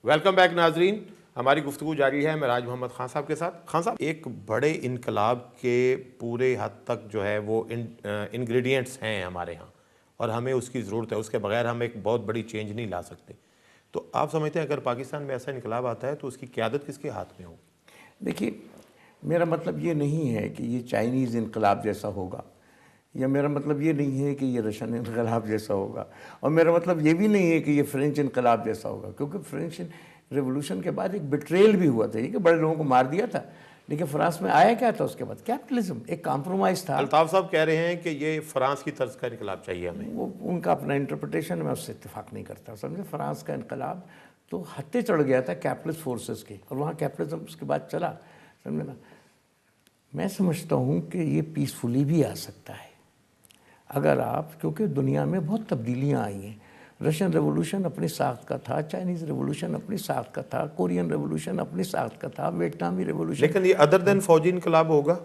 Welcome back ناظرین، ہماری گفتگو جاری ہے معراج محمد خان صاحب کے ساتھ۔ خان صاحب، ایک بڑے انقلاب کے پورے حد تک جو ہے وہ انگریڈینٹس ہیں ہمارے ہاں، اور ہمیں اس کی ضرورت ہے، اس کے بغیر ہم ایک بہت بڑی چینج نہیں لا سکتے۔ تو آپ سمجھتے ہیں اگر پاکستان میں ایسا انقلاب آتا ہے تو اس کی قیادت کس کے ہاتھ میں ہوگی؟ دیکھیے، میرا مطلب یہ نہیں ہے کہ یہ چائنیز انقلاب جیسا ہوگا، یا میرا مطلب یہ نہیں ہے کہ یہ رشین انقلاب جیسا ہوگا، اور میرا مطلب یہ بھی نہیں ہے کہ یہ فرینچ انقلاب جیسا ہوگا، کیونکہ فرینچ ریولوشن کے بعد ایک بٹریل بھی ہوا تھا، یہ کہ بڑے لوگوں کو مار دیا تھا، لیکن فرانس میں آیا کیا تھا اس کے بعد؟ کیپٹلزم، ایک کمپرومائز تھا۔ الطاف صاحب کہہ رہے ہیں کہ یہ فرانس کی طرز کا انقلاب چاہیے ہمیں۔ وہ ان کا اپنا انٹرپریٹیشن، میں اس سے اتفاق نہیں کرتا۔ سمجھے، فرانس کا انقلاب تو ہتے چڑھ گیا تھا کیپٹلسٹ فورسز کے، اور وہاں کیپٹلزم اس کے بعد چلا، سمجھے نا۔ میں سمجھتا ہوں کہ یہ پیسفلی بھی آ سکتا ہے اگر آپ، کیونکہ دنیا میں بہت تبدیلیاں آئی ہیں۔ رشین ریولوشن اپنی ساخت کا تھا، چائنیز ریولوشن اپنی ساخت کا تھا، کورین ریولوشن اپنی ساخت کا تھا، ویتنامی ریولوشن۔ لیکن یہ ادر دین فوجی انقلاب ہوگا؟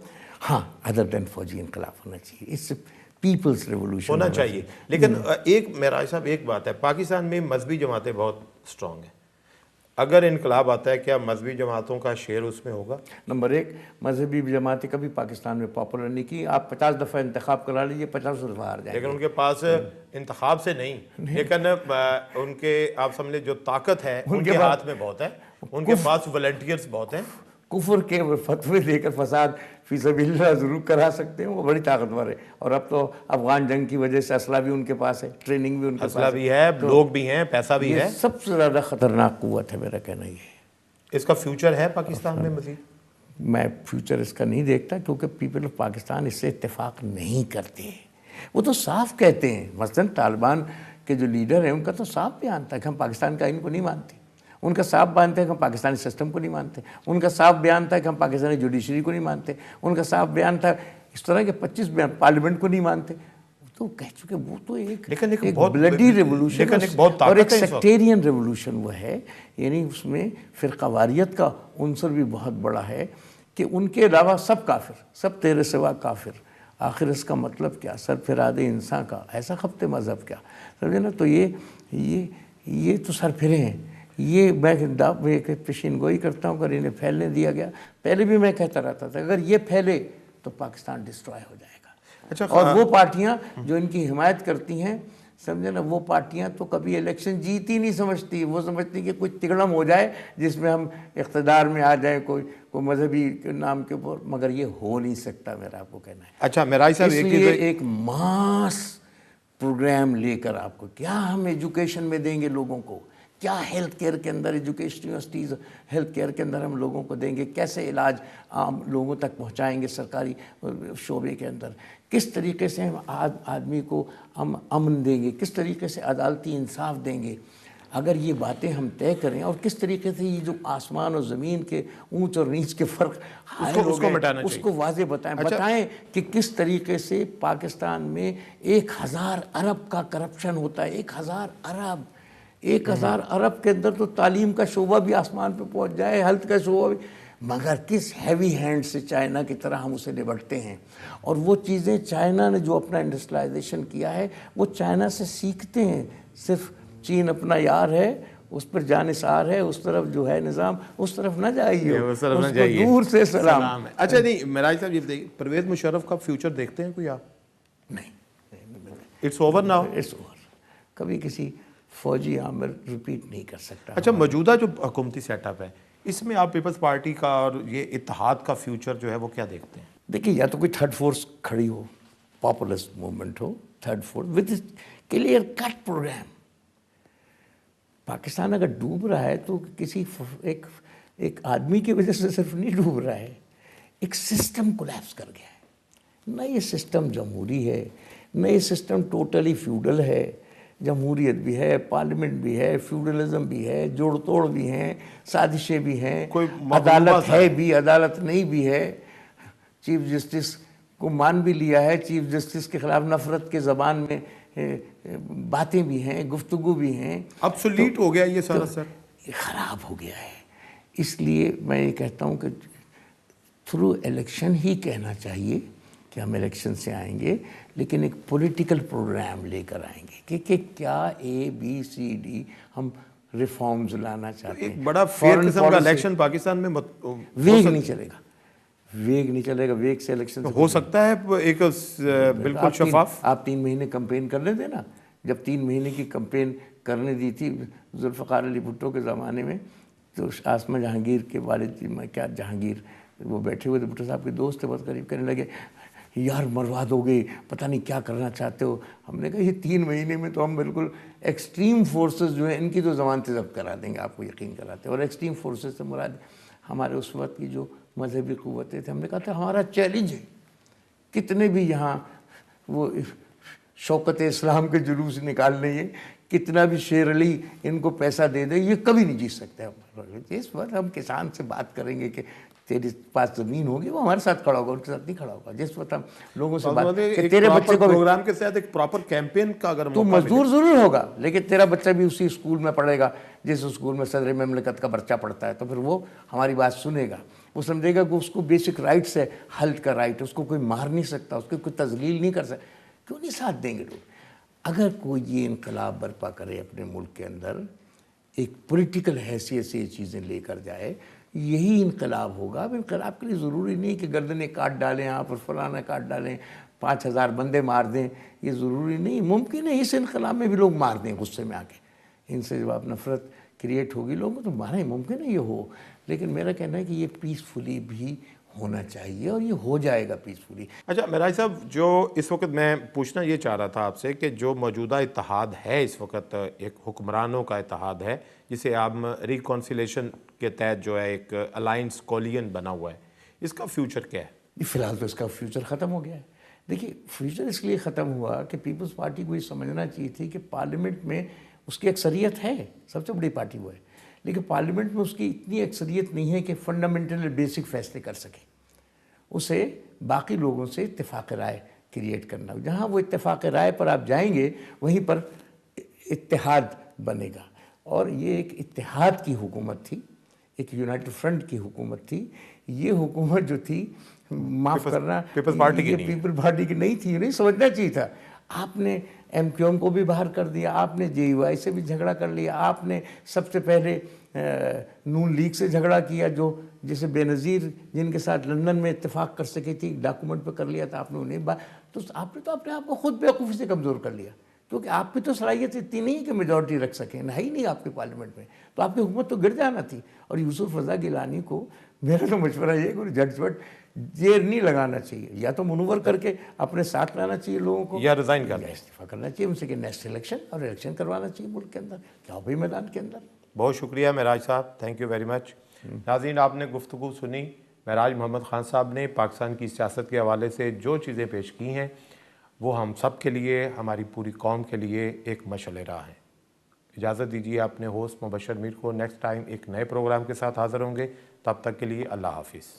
ہاں، ادر دین فوجی انقلاب ہونا چاہیے، اس سے پیپلز ریولوشن ہونا چاہیے۔ لیکن ایک معراج صاحب، ایک بات ہے، پاکستان میں مذہبی جماعتیں بہت سٹرونگ ہیں، اگر انقلاب آتا ہے کیا مذہبی جماعتوں کا شیئر اس میں ہوگا؟ نمبر ایک، مذہبی جماعتیں کبھی پاکستان میں پاپولر نہیں کی۔ آپ 50 دفعہ انتخاب کرا لیجیے، 50 دفعہ ہار جائیں گے۔ لیکن ان کے پاس انتخاب سے نہیں، لیکن ان کے، آپ سمجھے، جو طاقت ہے ان کے ہاتھ میں بہت ہے، ان کے پاس والنٹیئرز بہت ہیں۔ کفر کے فتوے دے کر فساد فی سبیل اللہ ضرور کرا سکتے ہیں، وہ بڑی طاقتور ہے، اور اب تو افغان جنگ کی وجہ سے اسلحہ بھی ان کے پاس ہے، ٹریننگ بھی ان کے پاس ہے، اسلحہ بھی ہے، لوگ بھی ہیں، پیسہ بھی ہے۔ یہ سب سے زیادہ خطرناک قوت ہے، میرا کہنا یہ ہے۔ اس کا فیوچر ہے پاکستان میں مزید؟ میں فیوچر اس کا نہیں دیکھتا، کیونکہ پیپل آف پاکستان اس سے اتفاق نہیں کرتے۔ وہ تو صاف کہتے ہیں، مثلاً طالبان کے جو لیڈر ہیں ان کا تو صاف بیان تھا کہ ہم پاکستان کا آئین کو نہیں مانتے، ان کا صاف بیان تھا کہ ہم پاکستانی سسٹم کو نہیں مانتے، ان کا صاف بیان تھا کہ ہم پاکستانی جوڈیشری کو نہیں مانتے، ان کا صاف بیان تھا اس طرح کے 25 بیان، پارلیمنٹ کو نہیں مانتے۔ تو کہہ چکے وہ تو ایک بلڈی ریولوشن اور ایک سیکٹیرین ریولوشن وہ ہے، یعنی اس میں فرقہ واریت کا عنصر بھی بہت بڑا ہے کہ ان کے علاوہ سب کافر، سب تیرے سوا کافر۔ آخر اس کا مطلب کیا؟ سرفراد انسان کا ایسا خبت مذہب کیا، سمجھے نا۔ تو یہ تو سرفرے ہیں۔ یہ میں پیشین گوئی کرتا ہوں، اگر انہیں پھیلنے دیا گیا، پہلے بھی میں کہتا رہتا تھا اگر یہ پھیلے تو پاکستان ڈسٹرائے ہو جائے گا۔ اچھا، اور وہ پارٹیاں جو ان کی حمایت کرتی ہیں، سمجھے نا، وہ پارٹیاں تو کبھی الیکشن جیتی نہیں سمجھتی، وہ سمجھتی کہ کچھ تگڑم ہو جائے جس میں ہم اقتدار میں آ جائیں کوئی مذہبی نام کے اوپر، مگر یہ ہو نہیں سکتا، میرا آپ کو کہنا ہے۔ اچھا معراج صاحب، اس لیے ایک ماس پروگرام لے کر آپ کو، کیا ہم ایجوکیشن میں دیں گے لوگوں کو، کیا ہیلتھ کیئر کے اندر، ایجوکیشن یونیورسٹیز ہیلتھ کیئر کے اندر ہم لوگوں کو دیں گے، کیسے علاج عام لوگوں تک پہنچائیں گے سرکاری شعبے کے اندر، کس طریقے سے ہم آدمی کو ہم امن دیں گے، کس طریقے سے عدالتی انصاف دیں گے، اگر یہ باتیں ہم طے کریں، اور کس طریقے سے یہ جو آسمان اور زمین کے اونچ اور نیچ کے فرق اس کو واضح بتائیں کہ کس طریقے سے پاکستان میں 1000 ارب کا کرپشن ہوتا ہے، 1000 ارب کے اندر تو تعلیم کا شعبہ بھی آسمان پہ پہنچ جائے، ہیلتھ کا شعبہ بھی، مگر کس ہیوی ہینڈ سے چائنا کی طرح ہم اسے نبٹتے ہیں۔ اور وہ چیزیں چائنا نے جو اپنا انڈسٹریلائزیشن کیا ہے وہ چائنا سے سیکھتے ہیں، صرف چین اپنا یار ہے، اس پر جانثار ہے، اس طرف جو ہے نظام، اس طرف نہ جائیے، اس کو دور سے سلام۔ اچھا نہیں معراج صاحب، یہ دیکھیں، پرویز مشرف کا فیوچر دیکھتے ہیں کوئی آپ؟ نہیں، it's over now, it's over. کبھی کسی فوجی عامر ریپیٹ نہیں کر سکتا۔ اچھا، موجودہ جو حکومتی سیٹ اپ ہے اس میں آپ پیپلز پارٹی کا اور یہ اتحاد کا فیوچر جو ہے وہ کیا دیکھتے ہیں؟ دیکھیے، یا تو کوئی تھرڈ فورس کھڑی ہو، پاپولسٹ موومنٹ ہو، third force with clear cut programme. Pakistan اگر ڈوب رہا ہے تو کسی ایک آدمی کی وجہ سے صرف نہیں ڈوب رہا ہے، ایک سسٹم کولیپس کر گیا ہے۔ نہ یہ سسٹم جمہوری ہے، نہ یہ سسٹم ٹوٹلی فیوڈل ہے۔ جمہوریت بھی ہے، پارلیمنٹ بھی ہے، فیوڈلزم بھی ہے، جوڑ توڑ بھی ہیں، سازشیں بھی ہیں، عدالت ہے بھی، عدالت نہیں بھی ہے۔ چیف جسٹس کو مان بھی لیا ہے، چیف جسٹس کے خلاف نفرت کے زبان میں باتیں بھی ہیں، گفتگو بھی ہیں۔ ابسولیٹ ہو گیا یہ سارا، سر یہ خراب ہو گیا ہے۔ اس لیے میں یہ کہتا ہوں کہ تھرو الیکشن ہی کہنا چاہیے کہ ہم الیکشن سے آئیں گے، لیکن ایک پولیٹیکل پروگرام لے کر آئیں گے کہ کیا A B C D ہم ریفارمز لانا چاہتے ہیں. ایک بڑا فیئر قسم کا الیکشن پاکستان میں ویگ نہیں چلے گا, ویگ نہیں چلے گا. ویگ سے الیکشن ہو سکتا ہے ایک بالکل شفاف. آپ 3 مہینے کمپین کرنے دیں نا. جب 3 مہینے کی کمپین کرنے دی تھی ذوالفقار علی بھٹو کے زمانے میں, تو آسمہ جہانگیر کے والد جی, میں کیا جہانگیر, وہ بیٹھے ہوئے تھے, بھٹو صاحب کے دوست تھے بہت قریب, کہنے لگے یار برباد ہو گئے, پتہ نہیں کیا کرنا چاہتے ہو. ہم نے کہا یہ 3 مہینے میں تو ہم بالکل ایکسٹریم فورسز جو ہیں ان کی تو ضمانتیں ضبط کرا دیں گے, آپ کو یقین کراتے ہیں. اور ایکسٹریم فورسز سے مراد ہمارے اس وقت کی جو مذہبی قوتیں تھے. ہم نے کہا تھا ہمارا چیلنج ہے, کتنے بھی یہاں وہ شوکت اسلام کے جلوس نکال لیں, یہ کتنا بھی شیر علی ان کو پیسہ دے دے, یہ کبھی نہیں جیت سکتے. اس وقت ہم کسان سے بات کریں گے کہ تیرے پاس زمین ہوگی, وہ ہمارے ساتھ کھڑا ہوگا, ان کے ساتھ نہیں کھڑا ہوگا. جس وقت ہم لوگوں سے بات کہ تیرے بچے کو پروگرام کے ساتھ ایک پراپر کیمپین کا اگر تو مزدور ضرور ہوگا, لیکن تیرا بچہ بھی اسی اسکول میں پڑھے گا جس اسکول میں صدر مملکت کا بچہ پڑھتا ہے, تو پھر وہ ہماری بات سنے گا. وہ سمجھے گا کہ اس کو بیسک رائٹس ہے, ہیلتھ کا رائٹ, اس کو کوئی مار نہیں سکتا, اس کو کوئی تذلیل نہیں کر سکتا. کیوں نہیں ساتھ دیں گے لوگ؟ اگر کوئی یہ انقلاب برپا کرے اپنے ملک کے اندر, ایک پولیٹیکل حیثیت سے یہ چیزیں لے کر جائے, یہی انقلاب ہوگا. اب انقلاب کے لیے ضروری نہیں کہ گردنیں کاٹ ڈالیں آپ اور فلانا کاٹ ڈالیں, 5000 بندے مار دیں, یہ ضروری نہیں. ممکن ہے اس انقلاب میں بھی لوگ مار دیں غصے میں آ کے, ان سے جب آپ نفرت کریٹ ہوگی لوگوں تو ماریں, ممکن ہے یہ ہو. لیکن میرا کہنا ہے کہ یہ پیسفلی بھی ہونا چاہیے, اور یہ ہو جائے گا پیسفلی. اچھا معراج صاحب, جو اس وقت میں پوچھنا یہ چاہ رہا تھا آپ سے کہ جو موجودہ اتحاد ہے اس وقت, ایک حکمرانوں کا اتحاد ہے جسے آپ ریکونسیلیشن کے تحت جو ہے ایک الائنس کولین بنا ہوا ہے, اس کا فیوچر کیا ہے؟ فی الحال تو اس کا فیوچر ختم ہو گیا ہے. دیکھیے فیوچر اس لیے ختم ہوا کہ پیپلز پارٹی کو یہ سمجھنا چاہیے تھی کہ پارلیمنٹ میں اس کی اکثریت ہے, سب سے بڑی پارٹی وہ ہے, لیکن پارلیمنٹ میں اس کی اتنی اکثریت نہیں ہے کہ فنڈامنٹل بیسک فیصلے کر سکے. اسے باقی لوگوں سے اتفاق رائے کریٹ کرنا, جہاں وہ اتفاق رائے پر آپ جائیں گے وہیں پر اتحاد بنے گا. اور یہ ایک اتحاد کی حکومت تھی, ایک یونائٹڈ فرنٹ کی حکومت تھی. یہ حکومت جو تھی, معاف کرنا, پیپلز پارٹی کی یہ پیپل پارٹی کی نہیں تھی, نہیں سمجھنا چاہیے تھا. آپ نے ایم کیو ایم کو بھی باہر کر دیا, آپ نے جے یو آئی سے بھی جھگڑا کر لیا, آپ نے سب سے پہلے نون لیگ سے جھگڑا کیا, جو جسے بے نظیر جن کے ساتھ لندن میں اتفاق کر سکی تھی, ڈاکومنٹ پہ کر لیا تھا آپ نے انہیں. تو آپ نے تو اپنے آپ کو خود بیوقوفی سے کمزور کر لیا, کیونکہ آپ کی تو صلاحیت اتنی نہیں ہے کہ میجورٹی رکھ سکیں, نہ ہی نہیں آپ کے پارلیمنٹ میں, تو آپ کی حکومت تو گر جانا تھی. اور یوسف رضا گیلانی کو میرا تو مشورہ یہ ہے کہ ججمنٹ دیر نہیں لگانا چاہیے, یا تو منور کر کے اپنے ساتھ لانا چاہیے لوگوں کو, یا ریزائن کرنا, یا استعفیٰ کرنا چاہیے ان سے کہ نیکسٹ الیکشن, اور الیکشن کروانا چاہیے ملک کے اندر, کیا بھی میدان کے اندر. بہت شکریہ معراج صاحب, تھینک یو ویری مچ. ناظرین, آپ نے گفتگو سنی. معراج محمد خان صاحب نے پاکستان کی سیاست کے حوالے سے جو چیزیں پیش کی ہیں وہ ہم سب کے لیے, ہماری پوری قوم کے لیے ایک مشعل راہ ہیں. اجازت دیجیے اپنے ہوسٹ مبشر میر کو. نیکسٹ ٹائم ایک نئے پروگرام کے ساتھ حاضر ہوں گے, تب تک کے لیے اللہ حافظ.